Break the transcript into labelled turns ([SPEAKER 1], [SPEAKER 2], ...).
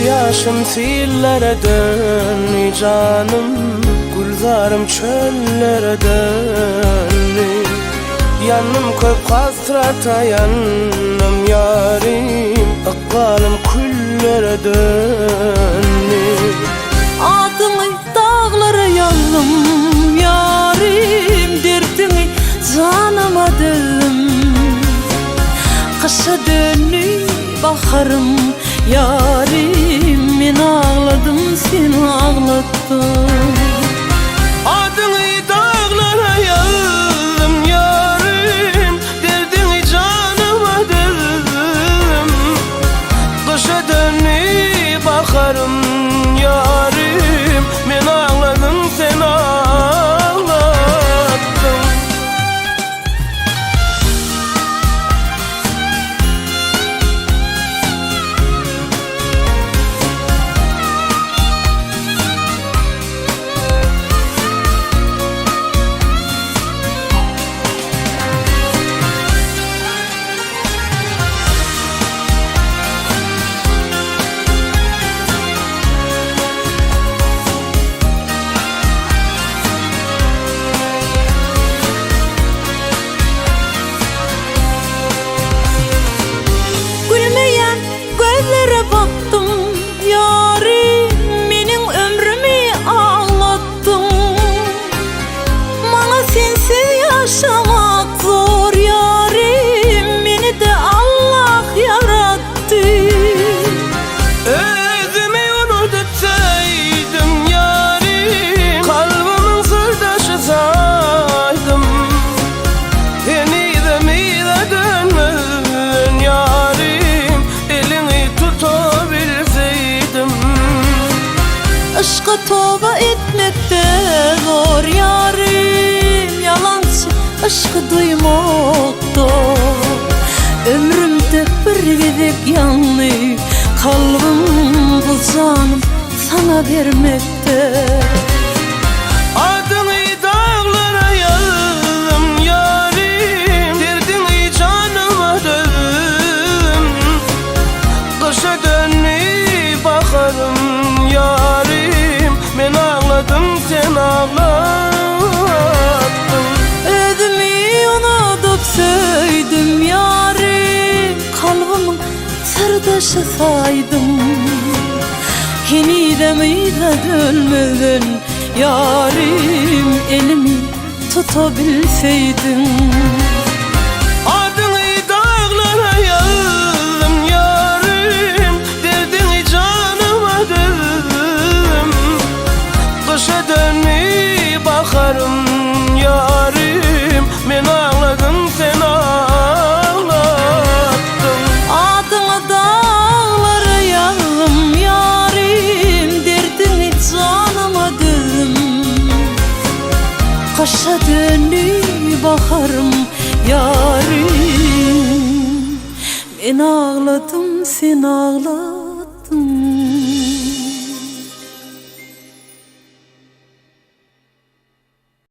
[SPEAKER 1] Gözyaşım sillere dönü canım, gülzarım çöllere dönü. Yanım köp hasrata yanım yarim, akbalım küllere dönü.
[SPEAKER 2] Adını dağlara yazdım yarim, derdini canamadım. Kışa dönü baharım yarim, men ağladım sen ağlattın.
[SPEAKER 1] Adını dağlara yazdım yarim, derdini canıma dedim. Kışa dönüp bakarım yarim, men ağladım sen ağlattın.
[SPEAKER 2] Baktım yarim, menin ömrümü ağlattın. Bana sensiz yaşamak zor yarim, beni de Allah yarattı.
[SPEAKER 1] Özümü unutup saydım yarim, kalbimin sırdaşı saydım. Yeniden dönmedin yarim, elini tutabilseydim.
[SPEAKER 2] Aşka tövbe etmek de zor yarim, yalancı aşkı duymak da. Ömrümde bir gidip yanlı, kalbim bu canım sana vermekte.
[SPEAKER 1] Adını dağlara yazdım yarim, derdini canıma dedim. Kışa dönüp bakarım yarim, men ağladım sen ağlattın.
[SPEAKER 2] Özümü unutup söyledim yarim, kalbimin sırdaşı saydım. Yeniden dönmeden yarim, elimi tutabilseydin.
[SPEAKER 1] Adını dağlara yazdım yarim, derdini canıma dedim. Kışa dönüp bakarım yarim, men ağladım sen ağlattın.
[SPEAKER 2] Adını dağlara yazdım yarim, derdini canamadım. Kışa dönüp bakarım yarim, men ağladım sen ağlattın.